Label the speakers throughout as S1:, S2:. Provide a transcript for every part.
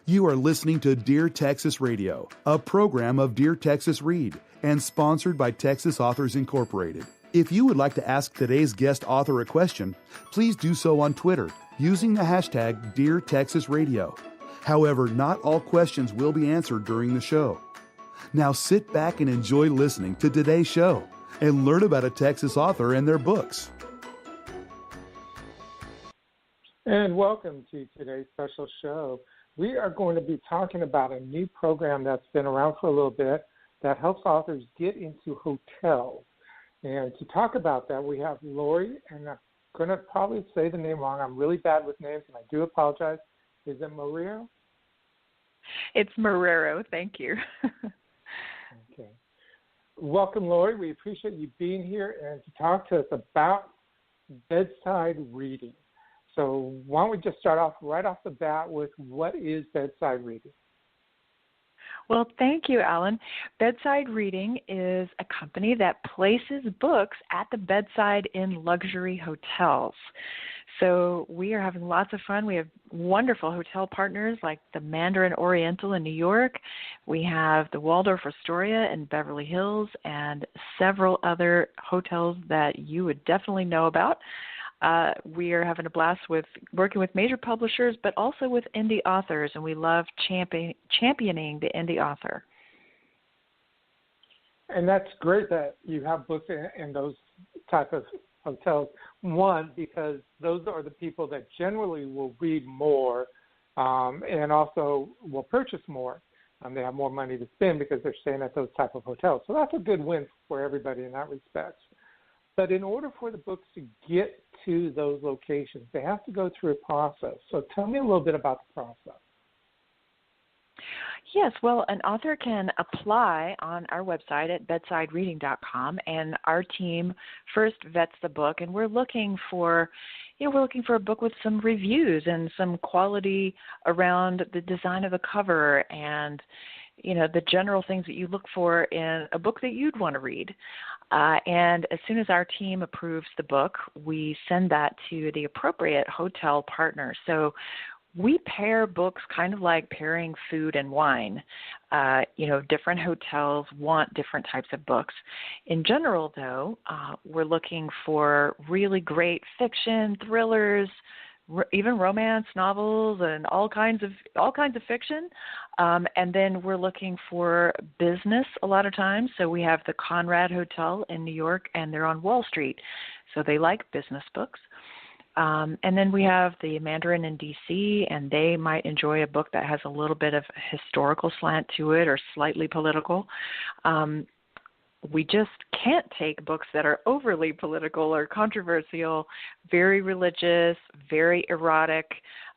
S1: You are listening to Dear Texas Radio, a program of Dear Texas Read and sponsored by Texas Authors Incorporated. If you would like to ask today's guest author a question, please do so on Twitter using the hashtag Dear Texas Radio. However, not all questions will be answered during the show. Now sit back and enjoy listening to today's show and learn about a Texas author and their books.
S2: And welcome to today's special show. We are going to be talking about a new program that's been around for a little bit that helps authors get into hotels. And to talk about that, we have Lorie, and I'm going to probably say the name wrong. I'm really bad with names, and I do apologize. Is it Marrero?
S3: It's Marrero. Thank you.
S2: Okay. Welcome, Lorie. We appreciate you being here and to talk to us about bedside reading. So why don't we just start off right off the bat with what is bedside reading?
S3: Well, thank you, Alan. Bedside Reading is a company that places books at the bedside in luxury hotels. So we are having lots of fun. We have wonderful hotel partners like the Mandarin Oriental in New York. We have the Waldorf Astoria in Beverly Hills and several other hotels that you would definitely know about. We are having a blast with working with major publishers, but also with indie authors, and we love championing the indie author.
S2: And that's great that you have books in those type of hotels. One, because those are the people that generally will read more and also will purchase more. They have more money to spend because they're staying at those type of hotels. So that's a good win for everybody in that respect. But in order for the books to get to those locations, they have to go through a process. So tell me a little bit about the process.
S3: Yes, well, an author can apply on our website at bedsidereading.com, and our team first vets the book, and we're looking for a book with some reviews and some quality around the design of the cover and the general things that you look for in a book that you'd want to read. And as soon as our team approves the book, we send that to the appropriate hotel partner. So we pair books kind of like pairing food and wine. Different hotels want different types of books. In general, though, we're looking for really great fiction, thrillers, even romance novels, and all kinds of fiction. And then we're looking for business a lot of times. So we have the Conrad Hotel in New York, and they're on Wall Street, so they like business books. And then we have the Mandarin in D.C., and they might enjoy a book that has a little bit of historical slant to it or slightly political. We just can't take books that are overly political or controversial, very religious, very erotic,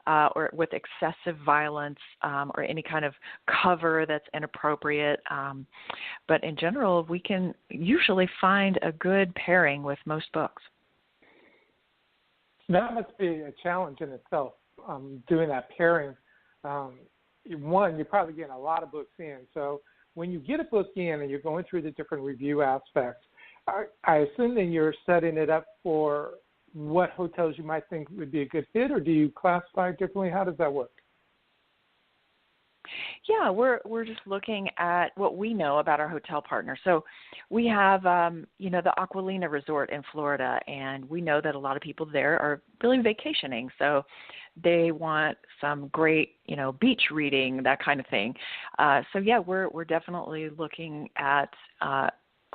S3: or with excessive violence, or any kind of cover that's inappropriate. But in general, we can usually find a good pairing with most books.
S2: That must be a challenge in itself, doing that pairing. One, you're probably getting a lot of books in. So when you get a book in and you're going through the different review aspects, I assume that you're setting it up for what hotels you might think would be a good fit, or do you classify it differently? How does that work?
S3: Yeah, we're just looking at what we know about our hotel partners. So we have, the Aquilina Resort in Florida, and we know that a lot of people there are really vacationing. So they want some great, beach reading, that kind of thing. We're definitely looking at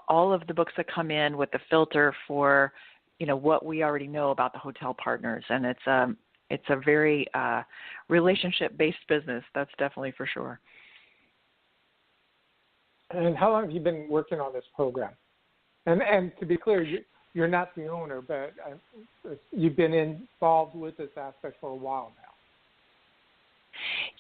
S3: all of the books that come in with the filter for, what we already know about the hotel partners, and it's a very relationship-based business. That's definitely for sure.
S2: And how long have you been working on this program? And to be clear, you're not the owner, but you've been involved with this aspect for a while now.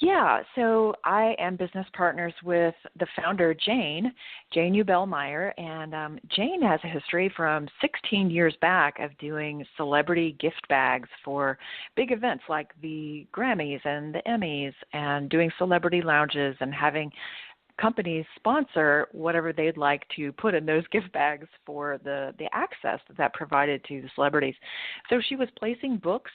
S3: Yeah, so I am business partners with the founder, Jane Ubell-Meyer, and Jane has a history from 16 years back of doing celebrity gift bags for big events like the Grammys and the Emmys, and doing celebrity lounges and having companies sponsor whatever they'd like to put in those gift bags for the access that provided to the celebrities. So she was placing books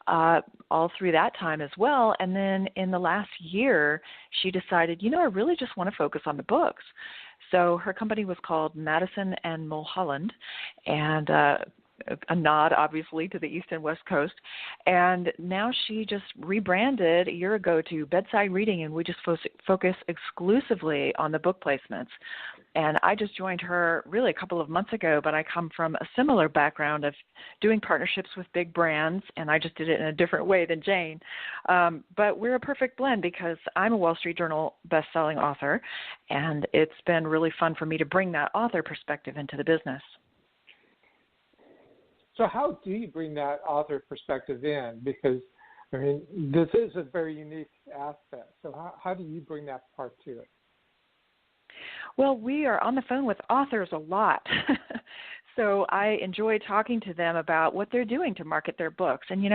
S3: all through that time as well. And then in the last year, she decided, I really just want to focus on the books. So her company was called Madison and Mulholland, and a nod, obviously, to the East and West Coast. And now she just rebranded a year ago to Bedside Reading, and we just focus exclusively on the book placements. And I just joined her really a couple of months ago, but I come from a similar background of doing partnerships with big brands, and I just did it in a different way than Jane. But we're a perfect blend because I'm a Wall Street Journal best-selling author, and it's been really fun for me to bring that author perspective into the business.
S2: So how do you bring that author perspective in? Because, this is a very unique aspect. So how do you bring that part to it?
S3: Well, we are on the phone with authors a lot. So I enjoy talking to them about what they're doing to market their books. And,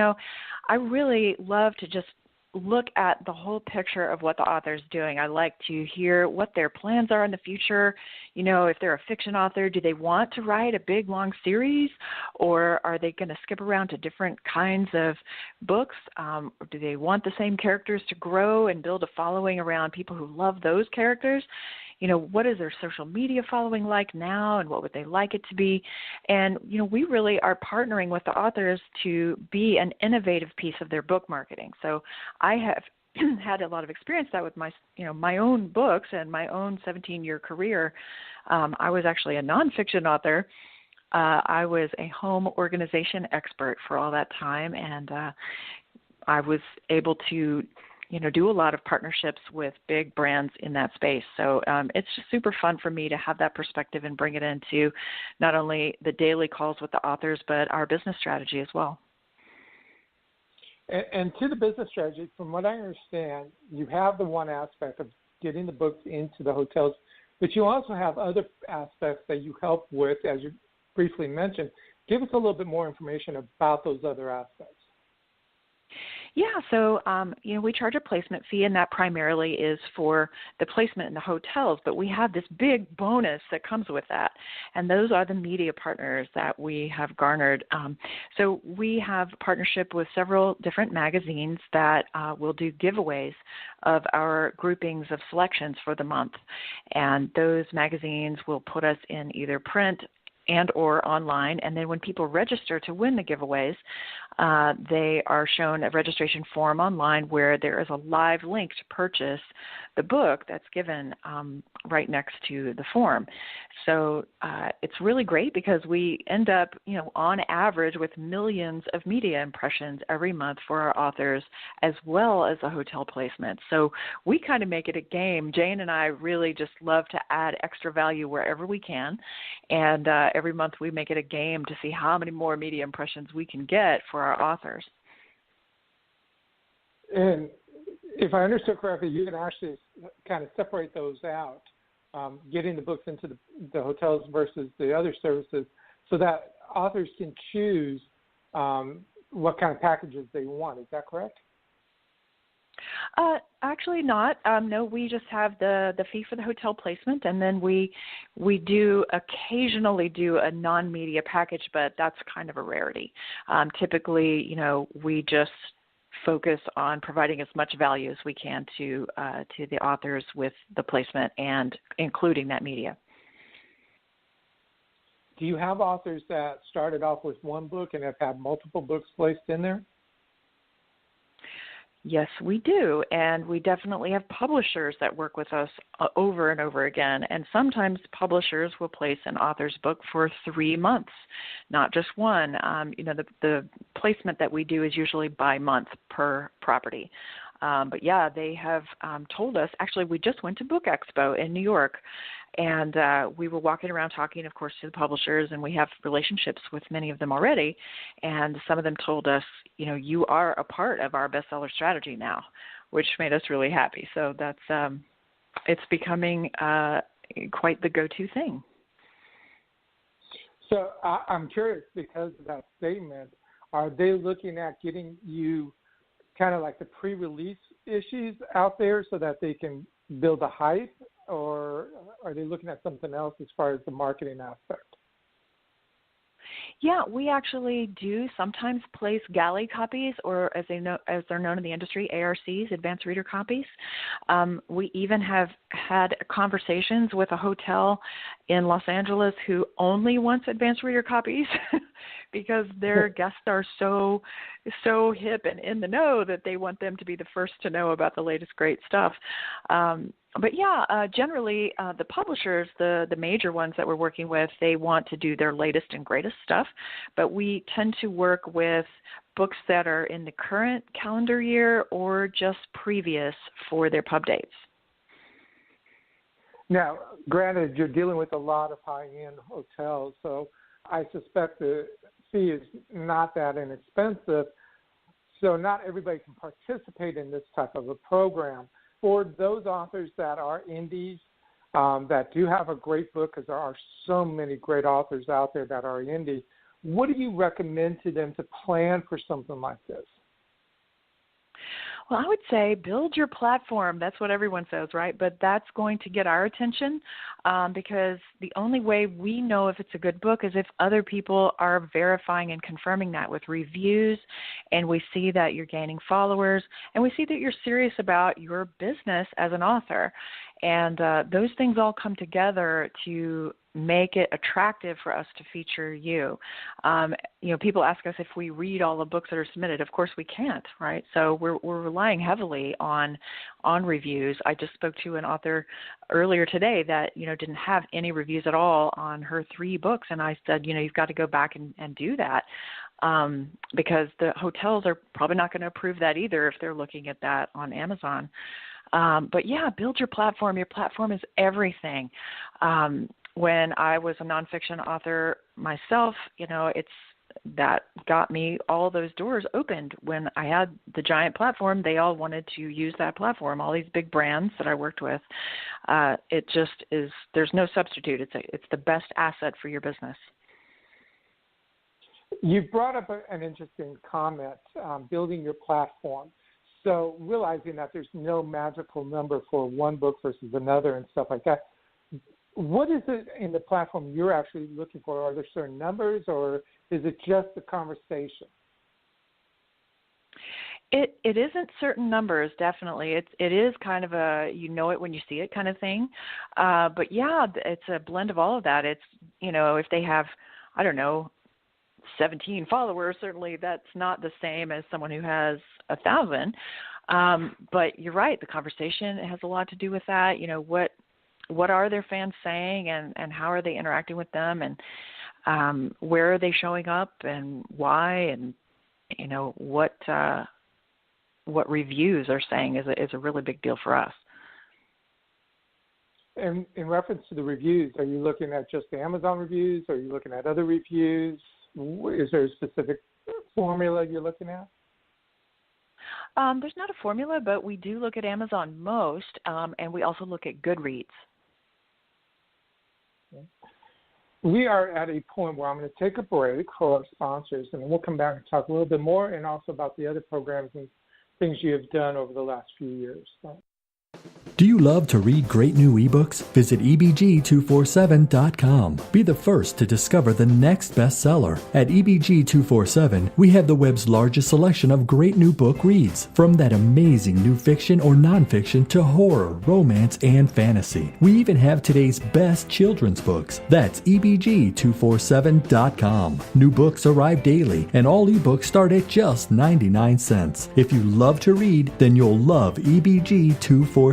S3: I really love to just look at the whole picture of what the author's doing. I like to hear what their plans are in the future. If they're a fiction author, do they want to write a big, long series, or are they going to skip around to different kinds of books? Or do they want the same characters to grow and build a following around people who love those characters? What is their social media following like now, and what would they like it to be? And, we really are partnering with the authors to be an innovative piece of their book marketing. So I have had a lot of experience that with my own books and my own 17-year career. I was actually a nonfiction author. I was a home organization expert for all that time, and I was able to do a lot of partnerships with big brands in that space. So it's just super fun for me to have that perspective and bring it into not only the daily calls with the authors, but our business strategy as well.
S2: And to the business strategy, from what I understand, you have the one aspect of getting the books into the hotels, but you also have other aspects that you help with, as you briefly mentioned. Give us a little bit more information about those other aspects.
S3: Yeah, so, we charge a placement fee, and that primarily is for the placement in the hotels, but we have this big bonus that comes with that, and those are the media partners that we have garnered. So we have a partnership with several different magazines that will do giveaways of our groupings of selections for the month, and those magazines will put us in either print and or online, and then when people register to win the giveaways, they are shown a registration form online where there is a live link to purchase the book that's given right next to the form. So it's really great because we end up, on average with millions of media impressions every month for our authors as well as a hotel placement. So we kind of make it a game. Jane and I really just love to add extra value wherever we can, and every month we make it a game to see how many more media impressions we can get for our authors.
S2: And if I understood correctly, you can actually kind of separate those out, getting the books into the hotels versus the other services, so that authors can choose what kind of packages they want. Is that correct?
S3: Actually not. No, we just have the fee for the hotel placement, and then we do occasionally do a non-media package, but that's kind of a rarity. Typically, we just focus on providing as much value as we can to the authors with the placement and including that media.
S2: Do you have authors that started off with one book and have had multiple books placed in there?
S3: Yes, we do, and we definitely have publishers that work with us over and over again, and sometimes publishers will place an author's book for 3 months, not just one. The placement that we do is usually by month per property. But yeah, they have told us, actually we just went to Book Expo in New York, and we were walking around talking, of course, to the publishers, and we have relationships with many of them already, and some of them told us, you are a part of our bestseller strategy now, which made us really happy. So that's it's becoming quite the go-to thing.
S2: So I'm curious, because of that statement, are they looking at getting you kind of like the pre-release issues out there so that they can build a hype or are they looking at something else as far as the marketing aspect?
S3: Yeah, we actually do sometimes place galley copies, or as they're known in the industry, ARCs, advanced reader copies. We even have had conversations with a hotel in Los Angeles who only wants advanced reader copies because their guests are so hip and in the know that they want them to be the first to know about the latest great stuff. But yeah, generally the publishers, the major ones that we're working with, they want to do their latest and greatest stuff. But we tend to work with books that are in the current calendar year or just previous for their pub dates.
S2: Now, granted, you're dealing with a lot of high-end hotels, so I suspect the fee is not that inexpensive. So not everybody can participate in this type of a program. For those authors that are indies, that do have a great book, because there are so many great authors out there that are indie, what do you recommend to them to plan for something like this?
S3: Well, I would say build your platform. That's what everyone says, right? But that's going to get our attention because the only way we know if it's a good book is if other people are verifying and confirming that with reviews, and we see that you're gaining followers, and we see that you're serious about your business as an author. And those things all come together to make it attractive for us to feature you. People ask us if we read all the books that are submitted. Of course we can't, right? So we're relying heavily on reviews. I just spoke to an author earlier today that, didn't have any reviews at all on her 3 books. And I said, you've got to go back and do that because the hotels are probably not going to approve that either if they're looking at that on Amazon. But yeah, build your platform. Your platform is everything. When I was a nonfiction author myself, it's that got me all those doors opened. When I had the giant platform, they all wanted to use that platform. All these big brands that I worked with, it just is. There's no substitute. It's the best asset for your business.
S2: You brought up an interesting comment, building your platform. So realizing that there's no magical number for one book versus another and stuff like that, what is it in the platform you're actually looking for? Are there certain numbers, or is it just the conversation?
S3: It isn't certain numbers, definitely. It is kind of a you know it when you see it kind of thing. But yeah, it's a blend of all of that. It's, if they have, 17 followers, certainly that's not the same as someone who has 1,000. But you're right, the conversation has a lot to do with that. What are their fans saying, and how are they interacting with them, and where are they showing up, and why, and what reviews are saying is a really big deal for us.
S2: And in reference to the reviews, are you looking at just the Amazon reviews? Or are you looking at other reviews? Is there a specific formula you're looking at?
S3: There's not a formula, but we do look at Amazon most, and we also look at Goodreads.
S2: We are at a point where I'm going to take a break for our sponsors, and then we'll come back and talk a little bit more, and also about the other programs and things you have done over the last few years.
S4: Do you love to read great new ebooks? Visit ebg247.com. Be the first to discover the next bestseller. At ebg247, we have the web's largest selection of great new book reads, from that amazing new fiction or nonfiction to horror, romance, and fantasy. We even have today's best children's books. That's ebg247.com. New books arrive daily, and all ebooks start at just 99 cents. If you love to read, then you'll love ebg247.com.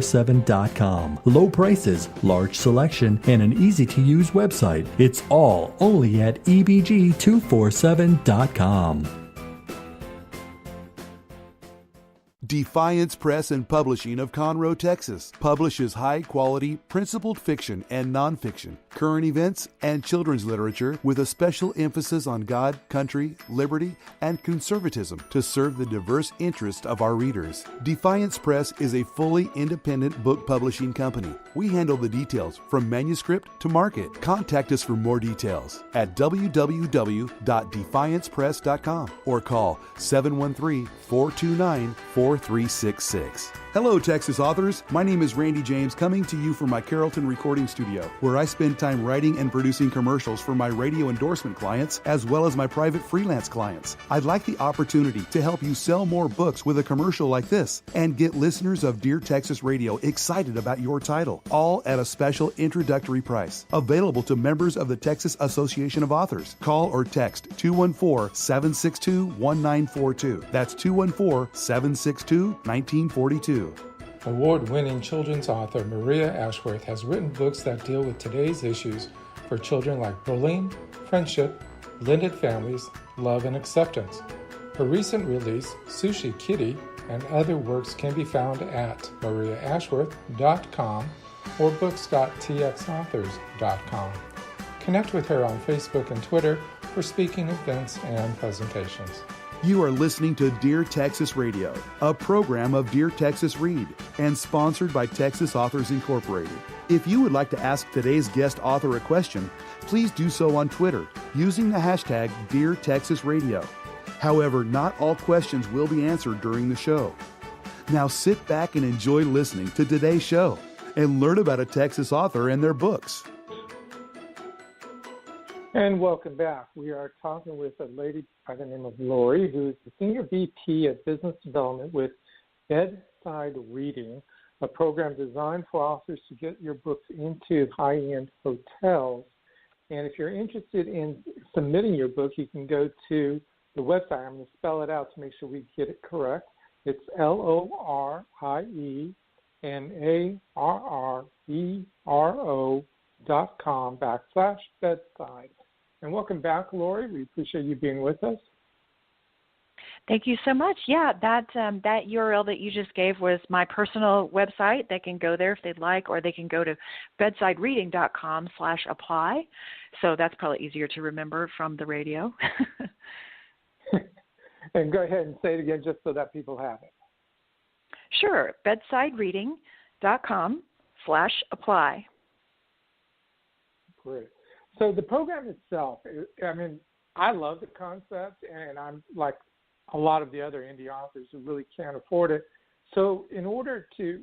S4: Low prices, large selection, and an easy-to-use website. It's all only at ebg247.com.
S1: Defiance Press and Publishing of Conroe, Texas, publishes high-quality, principled fiction and nonfiction, current events, and children's literature with a special emphasis on God, country, liberty, and conservatism to serve the diverse interests of our readers. Defiance Press is a fully independent book publishing company. We handle the details from manuscript to market. Contact us for more details at www.defiancepress.com or call 713-429-4366. Hello, Texas authors. My name is Randy James, coming to you from my Carrollton recording studio, where I spend time writing and producing commercials for my radio endorsement clients, as well as my private freelance clients. I'd like the opportunity to help you sell more books with a commercial like this and get listeners of Dear Texas Radio excited about your title, all at a special introductory price. Available to members of the Texas Association of Authors. Call or text 214-762-1942. That's 214-762-1942.
S5: Award-winning children's author Maria Ashworth has written books that deal with today's issues for children like bullying, friendship, blended families, love, and acceptance. Her recent release, Sushi Kitty, and other works can be found at mariaashworth.com or books.txauthors.com. Connect with her on Facebook and Twitter for speaking events and presentations.
S1: You are listening to Dear Texas Radio, a program of Dear Texas Read and sponsored by Texas Authors Incorporated. If you would like to ask today's guest author a question, please do so on Twitter using the hashtag Dear Texas Radio. However, not all questions will be answered during the show. Now sit back and enjoy listening to today's show and learn about a Texas author and their books.
S2: And welcome back. We are talking with a lady by the name of Lorie, who is the Senior VP of Business Development with Bedside Reading, a program designed for authors to get your books into high-end hotels. And if you're interested in submitting your book, you can go to the website. I'm going to spell it out to make sure we get it correct. It's LorieMarrero.com/bedside. And welcome back, Lorie. We appreciate you being with us.
S3: Thank you so much. Yeah, that URL that you just gave was my personal website. They can go there if they'd like, or they can go to bedsidereading.com/apply. So that's probably easier to remember from the radio.
S2: And go ahead and say it again just so that people have it.
S3: Sure, bedsidereading.com/apply.
S2: Great. So the program itself, I mean, I love the concept, and I'm like a lot of the other indie authors who really can't afford it. So in order to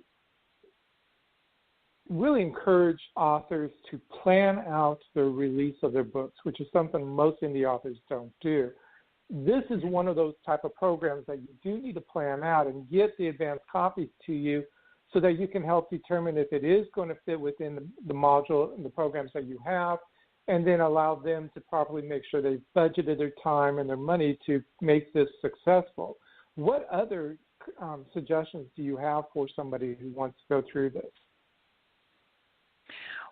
S2: really encourage authors to plan out the release of their books, which is something most indie authors don't do, this is one of those type of programs that you do need to plan out and get the advanced copies to you so that you can help determine if it is going to fit within the module and the programs that you have, and then allow them to properly make sure they've budgeted their time and their money to make this successful. What other suggestions do you have for somebody who wants to go through this?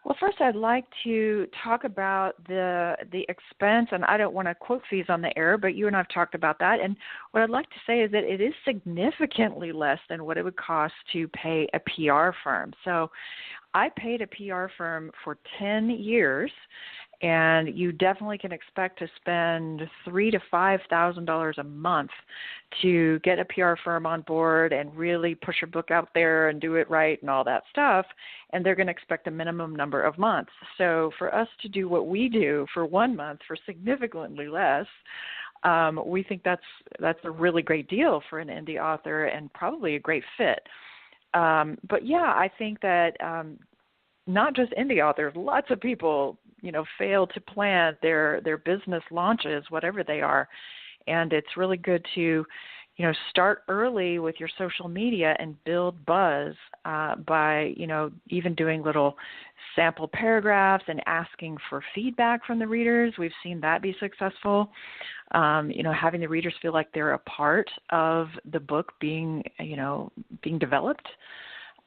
S3: Well, first I'd like to talk about the expense, and I don't want to quote fees on the air, but you and I have talked about that. And what I'd like to say is that it is significantly less than what it would cost to pay a PR firm. So I paid a PR firm for 10 years, and you definitely can expect to spend $3,000 to $5,000 a month to get a PR firm on board and really push your book out there and do it right and all that stuff. And they're going to expect a minimum number of months. So for us to do what we do for 1 month for significantly less, we think that's a really great deal for an indie author and probably a great fit. But yeah, I think that not just indie authors, lots of people, fail to plan their business launches, whatever they are. And it's really good to, start early with your social media and build buzz by, even doing little sample paragraphs and asking for feedback from the readers. We've seen that be successful. Having the readers feel like they're a part of the book being developed.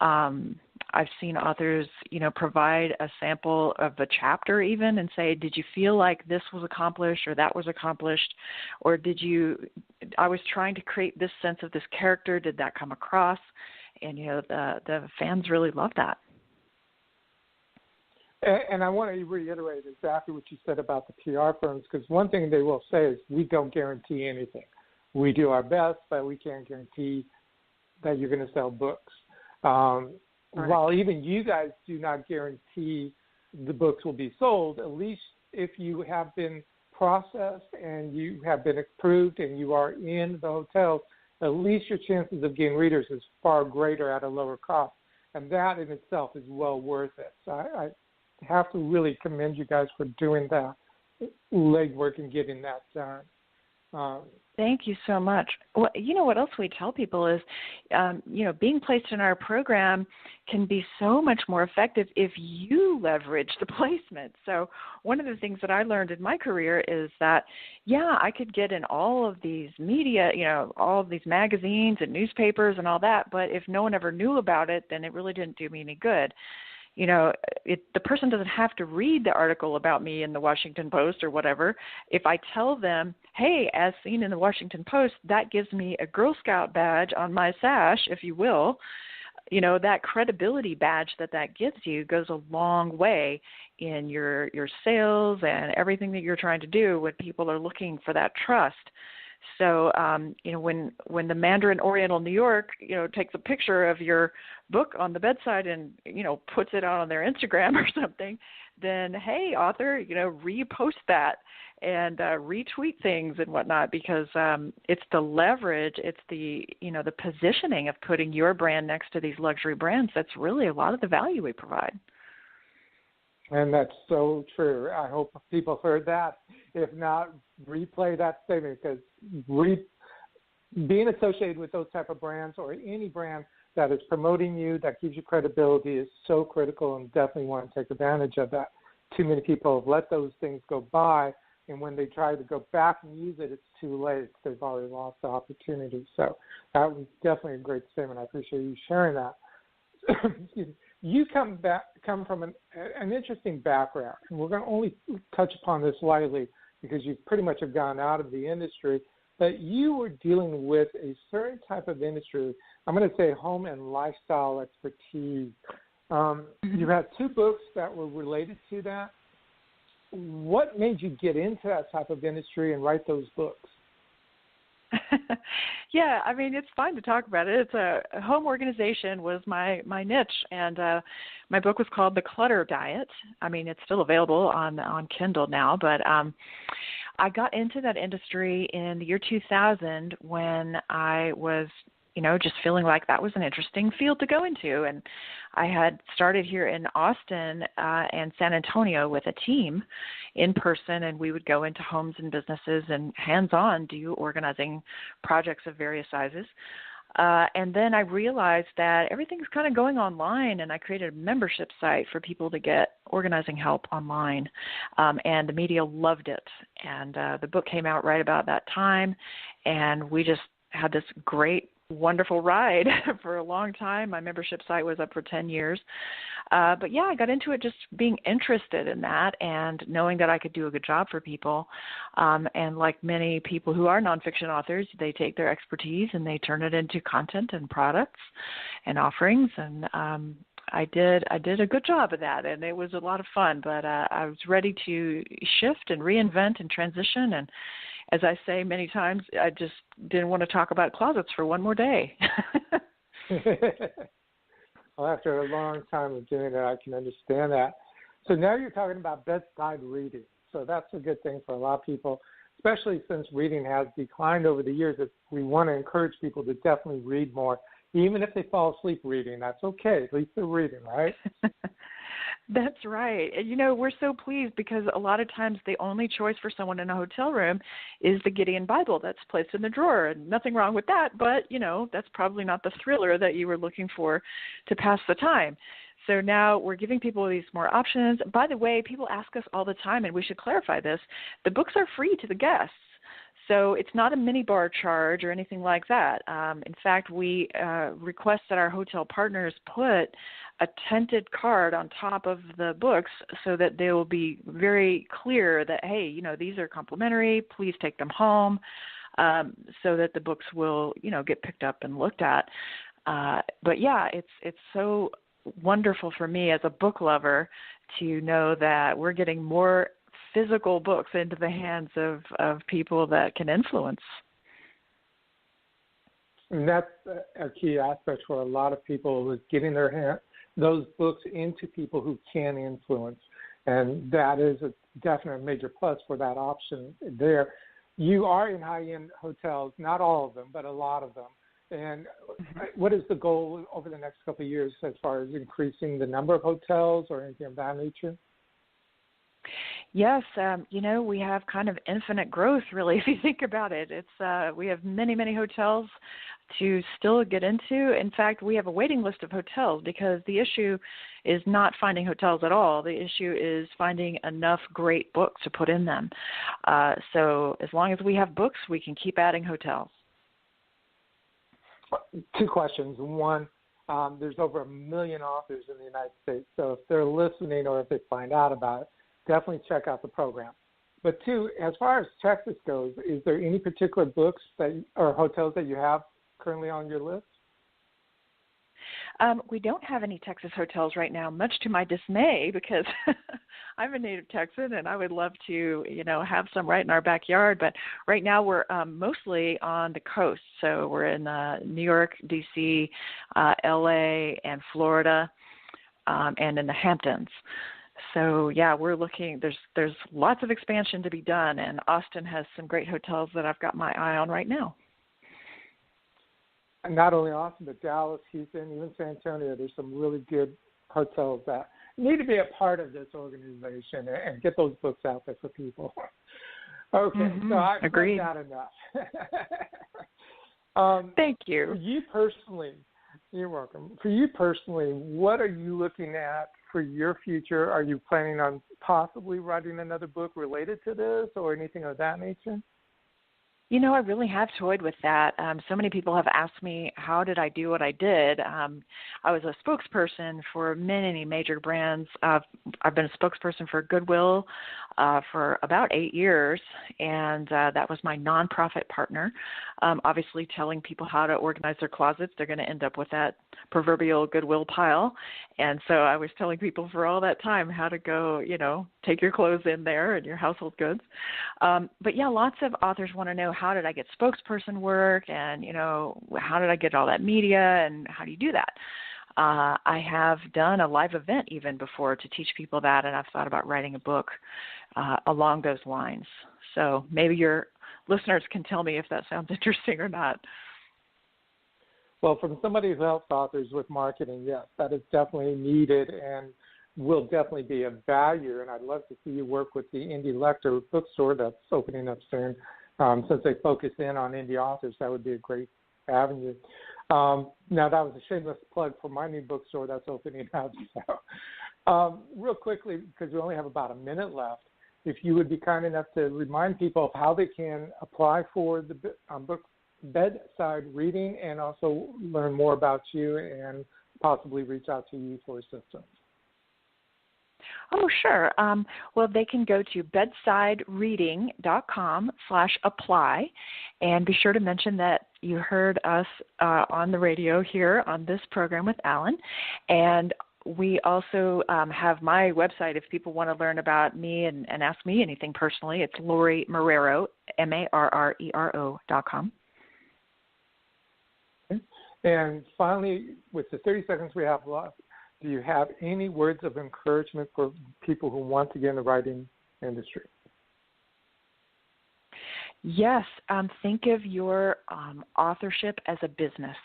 S3: I've seen authors, provide a sample of a chapter even and say, did you feel like this was accomplished or that was accomplished? Or I was trying to create this sense of this character. Did that come across? And, the fans really love that.
S2: And I want to reiterate exactly what you said about the PR firms, because one thing they will say is we don't guarantee anything. We do our best, but we can't guarantee that you're going to sell books. Right. While even you guys do not guarantee the books will be sold, at least if you have been processed and you have been approved and you are in the hotels, at least your chances of getting readers is far greater at a lower cost. And that in itself is well worth it. So I have to really commend you guys for doing that legwork and getting that done.
S3: Thank you so much. Well, you know what else we tell people is, being placed in our program can be so much more effective if you leverage the placement. So one of the things that I learned in my career is that, I could get in all of these media, all of these magazines and newspapers and all that, but if no one ever knew about it, then it really didn't do me any good. The person doesn't have to read the article about me in the Washington Post or whatever. If I tell them, hey, as seen in the Washington Post, that gives me a Girl Scout badge on my sash, if you will, that credibility badge that gives you goes a long way in your sales and everything that you're trying to do when people are looking for that trust. So, when the Mandarin Oriental New York, takes a picture of your book on the bedside and, puts it out on their Instagram or something, then, hey, author, repost that and retweet things and whatnot, because it's the leverage, it's the, the positioning of putting your brand next to these luxury brands. That's really a lot of the value we provide.
S2: And that's so true. I hope people heard that. If not, replay that statement, because being associated with those type of brands or any brand that is promoting you, that gives you credibility, is so critical, and definitely want to take advantage of that. Too many people have let those things go by, and when they try to go back and use it, it's too late. They've already lost the opportunity. So that was definitely a great statement. I appreciate you sharing that. Excuse me. You come from an interesting background, and we're going to only touch upon this lightly because you pretty much have gone out of the industry, but you were dealing with a certain type of industry, I'm going to say home and lifestyle expertise. You had 2 books that were related to that. What made you get into that type of industry and write those books?
S3: Yeah, I mean, it's fun to talk about it. It's a home organization was my niche, and my book was called The Clutter Diet. I mean, it's still available on Kindle now, but I got into that industry in the year 2000 when I was, just feeling like that was an interesting field to go into. And I had started here in Austin and San Antonio with a team in person, and we would go into homes and businesses and hands-on do organizing projects of various sizes. And then I realized that everything's kind of going online, and I created a membership site for people to get organizing help online. And the media loved it. And the book came out right about that time, and we just had this great, wonderful ride for a long time. My membership site was up for 10 years. But yeah, I got into it just being interested in that and knowing that I could do a good job for people. And like many people who are nonfiction authors, they take their expertise and they turn it into content and products and offerings. And I did a good job of that, and it was a lot of fun. But I was ready to shift and reinvent and transition. And as I say many times, I just didn't want to talk about closets for one more day.
S2: Well, after a long time of doing it, I can understand that. So now you're talking about bedside reading. So that's a good thing for a lot of people, especially since reading has declined over the years. We want to encourage people to definitely read more. Even if they fall asleep reading, that's okay. At least they're reading, right?
S3: That's right. And, we're so pleased because a lot of times the only choice for someone in a hotel room is the Gideon Bible that's placed in the drawer. And nothing wrong with that, but, that's probably not the thriller that you were looking for to pass the time. So now we're giving people these more options. By the way, people ask us all the time, and we should clarify this, the books are free to the guests. So it's not a minibar charge or anything like that. In fact, we request that our hotel partners put a tinted card on top of the books so that they will be very clear that, hey, these are complimentary. Please take them home, so that the books will, get picked up and looked at. But yeah, it's so wonderful for me as a book lover to know that we're getting more physical books into the hands of people that can influence.
S2: And that's a key aspect for a lot of people, is getting those books into people who can influence. And that is a definite major plus for that option there. you are in high-end hotels, not all of them, but a lot of them. And what is the goal over the next couple of years as far as increasing the number of hotels or anything of that nature?
S3: Yes, we have kind of infinite growth, really, if you think about it. It's we have many, many hotels to still get into. In fact, we have a waiting list of hotels because the issue is not finding hotels at all. The issue is finding enough great books to put in them. So as long as we have books, we can keep adding hotels.
S2: Two questions. One, there's over 1 million authors in the United States, so if they're listening or if they find out about it, definitely check out the program. But two, as far as Texas goes, is there any particular books or hotels that you have currently on your list?
S3: We don't have any Texas hotels right now, much to my dismay, because I'm a native Texan and I would love to, have some right in our backyard. But right now we're mostly on the coast. So we're in New York, D.C., L.A., and Florida, and in the Hamptons. So, yeah, we're looking, there's lots of expansion to be done, and Austin has some great hotels that I've got my eye on right now.
S2: And not only Austin, but Dallas, Houston, even San Antonio, there's some really good hotels that need to be a part of this organization and get those books out there for people. Okay, so I've
S3: agreed.
S2: That enough.
S3: Thank you.
S2: For you personally, you're welcome. For you personally, what are you looking at for your future? Are you planning on possibly writing another book related to this or anything of that nature?
S3: I really have toyed with that. So many people have asked me, how did I do what I did? I was a spokesperson for many major brands. I've been a spokesperson for Goodwill for about 8 years, and that was my nonprofit partner. Obviously, telling people how to organize their closets, they're going to end up with that proverbial Goodwill pile. And so I was telling people for all that time how to go, take your clothes in there and your household goods. But yeah, lots of authors want to know, how did I get spokesperson work, and how did I get all that media, and how do you do that? I have done a live event even before to teach people that, and I've thought about writing a book along those lines. So maybe your listeners can tell me if that sounds interesting or not.
S2: Well, from somebody who helps authors with marketing, yes, that is definitely needed and will definitely be of value. And I'd love to see you work with the Indie Lector bookstore that's opening up soon. Since they focus in on indie authors, that would be a great avenue. Now, that was a shameless plug for my new bookstore that's opening up. So, real quickly, because we only have about a minute left, if you would be kind enough to remind people of how they can apply for the book Bedside Reading, and also learn more about you and possibly reach out to you for assistance.
S3: Oh, sure. Well, they can go to bedsidereading.com/apply, and be sure to mention that you heard us on the radio here on this program with Alan. And we also have my website if people want to learn about me and ask me anything personally. It's Lorie Marrero, Marrero.com.
S2: Okay. And finally, with the 30 seconds we have left, do you have any words of encouragement for people who want to get in the writing industry?
S3: Yes, think of your authorship as a business.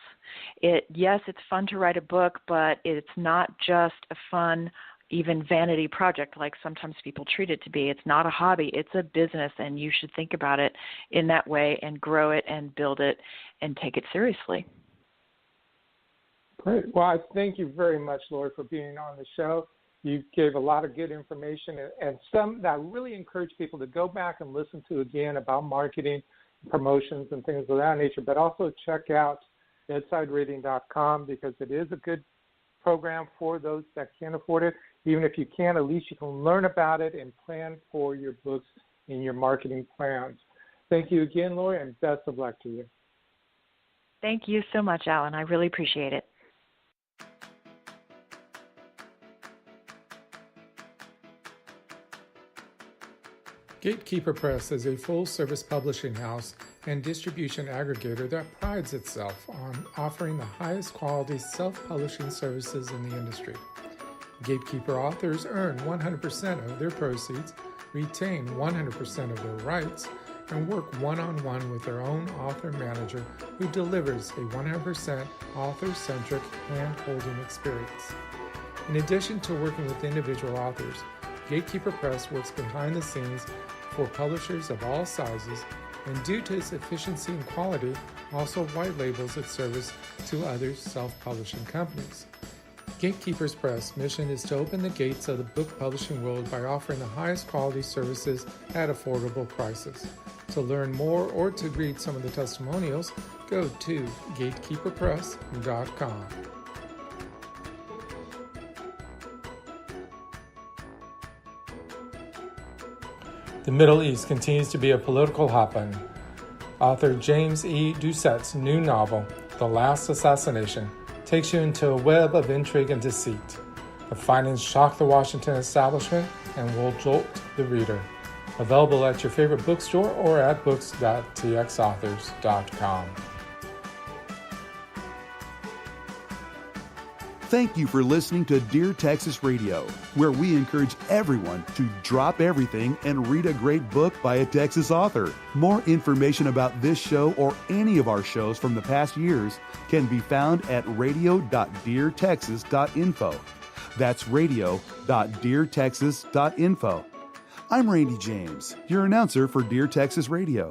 S3: Yes, it's fun to write a book, but it's not just a fun, even vanity project like sometimes people treat it to be. It's not a hobby. It's a business, and you should think about it in that way and grow it and build it and take it seriously.
S2: Great. Well, I thank you very much, Lorie, for being on the show. You gave a lot of good information and some that really encourage people to go back and listen to again about marketing, promotions, and things of that nature, but also check out bedsidereading.com because it is a good program for those that can't afford it. Even if you can't, at least you can learn about it and plan for your books in your marketing plans. Thank you again, Lorie, and best of luck to you.
S3: Thank you so much, Alan. I really appreciate it.
S5: Gatekeeper Press is a full-service publishing house and distribution aggregator that prides itself on offering the highest quality self-publishing services in the industry. Gatekeeper authors earn 100% of their proceeds, retain 100% of their rights, and work one-on-one with their own author manager who delivers a 100% author-centric hand-holding experience. In addition to working with individual authors, Gatekeeper Press works behind the scenes for publishers of all sizes, and due to its efficiency and quality, also white labels its service to other self-publishing companies. Gatekeepers Press' mission is to open the gates of the book publishing world by offering the highest quality services at affordable prices. To learn more or to read some of the testimonials, go to gatekeeperpress.com. The Middle East continues to be a political hotbed. Author James E. Doucette's new novel, The Last Assassination, takes you into a web of intrigue and deceit. The findings shock the Washington establishment and will jolt the reader. Available at your favorite bookstore or at books.txauthors.com.
S1: Thank you for listening to Dear Texas Radio, where we encourage everyone to drop everything and read a great book by a Texas author. More information about this show or any of our shows from the past years can be found at radio.deartexas.info. That's radio.deartexas.info. I'm Randy James, your announcer for Dear Texas Radio.